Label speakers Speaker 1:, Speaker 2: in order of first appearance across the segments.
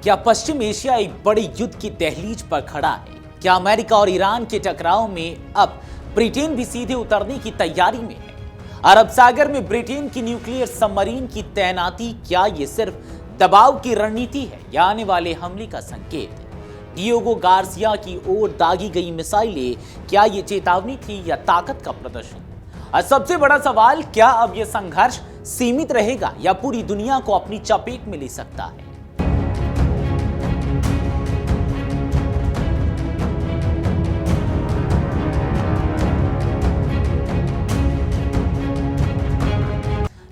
Speaker 1: क्या पश्चिम एशिया एक बड़े युद्ध की दहलीज पर खड़ा है? क्या अमेरिका और ईरान के टकराव में अब ब्रिटेन भी सीधे उतरने की तैयारी में है? अरब सागर में ब्रिटेन की न्यूक्लियर सबमरीन की तैनाती, क्या ये सिर्फ दबाव की रणनीति है या आने वाले हमले का संकेत है? डिएगो गार्सिया की ओर दागी गई मिसाइलें, क्या ये चेतावनी थी या ताकत का प्रदर्शन? और सबसे बड़ा सवाल, क्या अब यह संघर्ष सीमित रहेगा या पूरी दुनिया को अपनी चपेट में ले सकता है?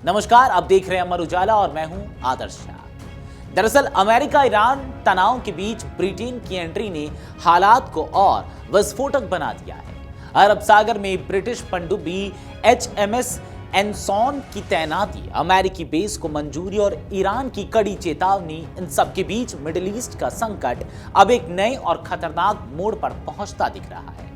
Speaker 1: नमस्कार, आप देख रहे हैं अमर उजाला और मैं हूं आदर्श शाह। दरअसल अमेरिका ईरान तनाव के बीच ब्रिटेन की एंट्री ने हालात को और विस्फोटक बना दिया है। अरब सागर में ब्रिटिश पनडुब्बी HMS एनसॉन की तैनाती, अमेरिकी बेस को मंजूरी और ईरान की कड़ी चेतावनी, इन सब के बीच मिडिल ईस्ट का संकट अब एक नए और खतरनाक मोड़ पर पहुंचता दिख रहा है।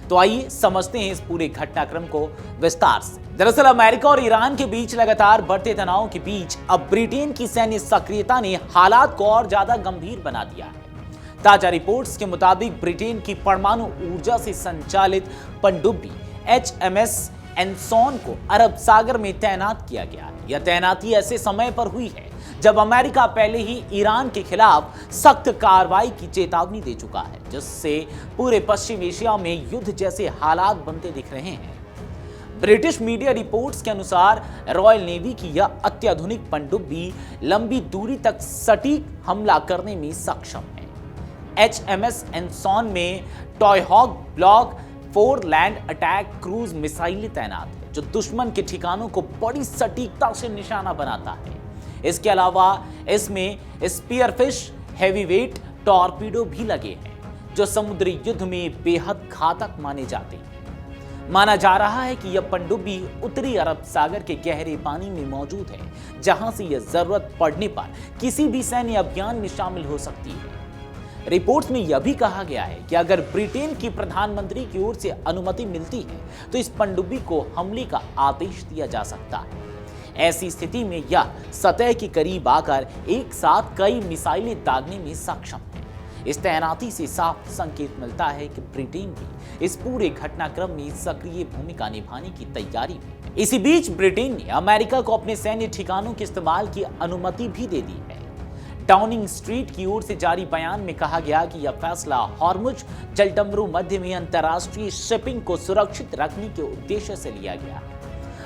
Speaker 1: तो आइए समझते हैं इस पूरे घटनाक्रम को विस्तार से। दरअसल अमेरिका और ईरान के बीच लगातार बढ़ते तनाव के बीच अब ब्रिटेन की सैन्य सक्रियता ने हालात को और ज्यादा गंभीर बना दिया है। ताजा रिपोर्ट्स के मुताबिक ब्रिटेन की परमाणु ऊर्जा से संचालित पनडुब्बी HMS एनसॉन को अरब सागर में तैनात किया गया है। यह तैनाती ऐसे समय पर हुई है जब अमेरिका पहले ही ईरान के खिलाफ सख्त कार्रवाई की चेतावनी दे चुका है, जिससे पूरे पश्चिम एशिया में युद्ध जैसे हालात बनते दिख रहे हैं। ब्रिटिश मीडिया रिपोर्ट्स के अनुसार रॉयल नेवी की यह अत्याधुनिक पनडुब्बी लंबी दूरी तक सटीक हमला करने में सक्षम है। HMS एनसॉन में टॉयहॉक ब्लॉक 4 लैंड अटैक क्रूज मिसाइलें तैनात है, जो दुश्मन के ठिकानों को बड़ी सटीकता से निशाना बनाता है। इसके अलावा इसमें स्पीयरफिश हेवीवेट टॉर्पीडो भी लगे हैं, जो समुद्री युद्ध में बेहद घातक माने जाते हैं। माना जा रहा है कि यह पनडुब्बी उत्तरी अरब सागर के गहरे पानी में मौजूद है, जहां से यह जरूरत पड़ने पर किसी भी सैन्य अभियान में शामिल हो सकती है। रिपोर्ट्स में यह भी कहा गया है कि अगर ब्रिटेन की प्रधानमंत्री की ओर से अनुमति मिलती है तो इस पनडुब्बी को हमले का आदेश दिया जा सकता है। ऐसी स्थिति में यह सतह के करीब आकर एक साथ कई मिसाइलें दागने में सक्षम है। इस तैनाती से साफ संकेत मिलता है कि ब्रिटेन भी इस पूरे घटनाक्रम में सक्रिय भूमिका निभाने की तैयारी में है। इसी बीच ब्रिटेन ने अमेरिका को अपने सैन्य ठिकानों के इस्तेमाल की अनुमति भी दे दी है। डाउनिंग स्ट्रीट की ओर से जारी बयान में कहा गया कि यह फैसला हॉर्मुज जलडमरू मध्य में अंतर्राष्ट्रीय शिपिंग को सुरक्षित रखने के उद्देश्य से लिया गया है।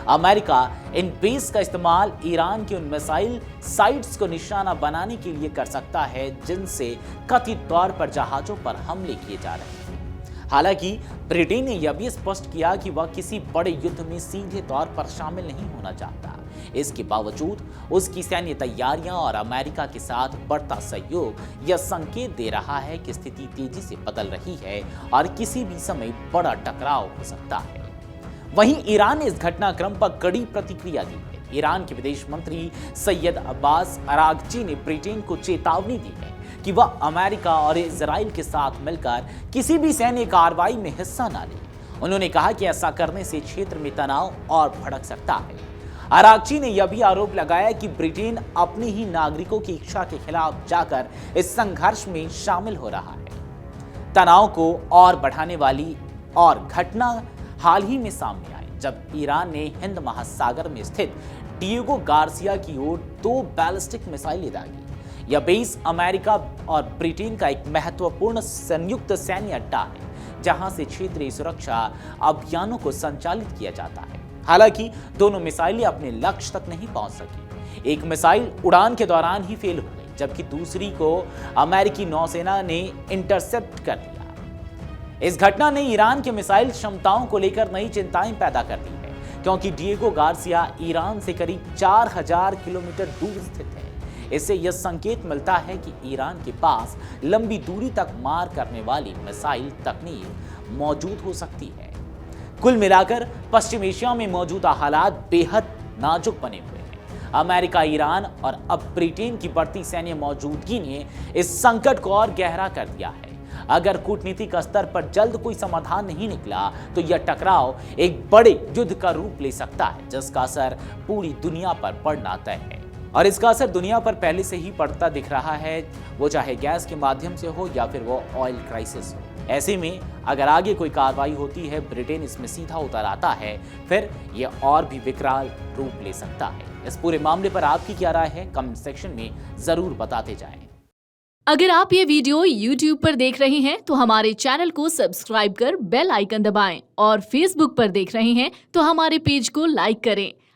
Speaker 1: अमेरिका इन बेस का इस्तेमाल ईरान की उन मिसाइल साइट्स को निशाना बनाने के लिए कर सकता है, जिनसे कथित तौर पर जहाजों पर हमले किए जा रहे हैं। हालांकि ब्रिटेन ने यह भी स्पष्ट किया कि वह किसी बड़े युद्ध में सीधे तौर पर शामिल नहीं होना चाहता। इसके बावजूद उसकी सैन्य तैयारियां और अमेरिका के साथ बढ़ता सहयोग यह संकेत दे रहा है कि स्थिति तेजी से बदल रही है और किसी भी समय बड़ा टकराव हो सकता है। वहीं ईरान ने इस घटनाक्रम पर कड़ी प्रतिक्रिया दी है। ईरान के विदेश मंत्री सैयद अब्बास अरागची ने ब्रिटेन को चेतावनी दी है कि वह अमेरिका और इजराइल के साथ मिलकर किसी भी सैन्य कार्रवाई में हिस्सा न ले। उन्होंने कहा कि ऐसा करने से क्षेत्र में तनाव और भड़क सकता है। अरागची ने यह भी आरोप लगाया कि ब्रिटेन अपने ही नागरिकों की इच्छा के खिलाफ जाकर इस संघर्ष में शामिल हो रहा है। तनाव को और बढ़ाने वाली और घटना हाल ही में सामने आई, जब ईरान ने हिंद महासागर में स्थित डिएगो गार्सिया की ओर 2 बैलिस्टिक मिसाइलें दागी। यह बेस अमेरिका और ब्रिटेन का एक महत्वपूर्ण संयुक्त सैन्य अड्डा है, जहां से क्षेत्रीय सुरक्षा अभियानों को संचालित किया जाता है। हालांकि दोनों मिसाइलें अपने लक्ष्य तक नहीं पहुंच सकी। एक मिसाइल उड़ान के दौरान ही फेल हो गई, जबकि दूसरी को अमेरिकी नौसेना ने इंटरसेप्ट कर दिया। इस घटना ने ईरान के मिसाइल क्षमताओं को लेकर नई चिंताएं पैदा कर दी है, क्योंकि डिएगो गार्सिया ईरान से करीब 4000 किलोमीटर दूर स्थित है। इससे यह संकेत मिलता है कि ईरान के पास लंबी दूरी तक मार करने वाली मिसाइल तकनीक मौजूद हो सकती है। कुल मिलाकर पश्चिम एशिया में मौजूदा हालात बेहद नाजुक बने हुए हैं। अमेरिका, ईरान और अब ब्रिटेन की बढ़ती सैन्य मौजूदगी ने इस संकट को और गहरा कर दिया है। अगर कूटनीतिक स्तर पर जल्द कोई समाधान नहीं निकला तो यह टकराव एक बड़े युद्ध का रूप ले सकता है, जिसका असर पूरी दुनिया पर पड़ना तय है। और इसका असर दुनिया पर पहले से ही पड़ता दिख रहा है, वो चाहे गैस के माध्यम से हो या फिर वो ऑयल क्राइसिस हो। ऐसे में अगर आगे कोई कार्रवाई होती है, ब्रिटेन इसमें सीधा उतर आता है, फिर ये और भी विकराल रूप ले सकता है। इस पूरे मामले पर आपकी क्या राय है, कमेंट सेक्शन में जरूर बताते जाएं।
Speaker 2: अगर आप ये वीडियो YouTube पर देख रहे हैं तो हमारे चैनल को सब्सक्राइब कर बेल आइकन दबाएं और Facebook पर देख रहे हैं तो हमारे पेज को लाइक करें।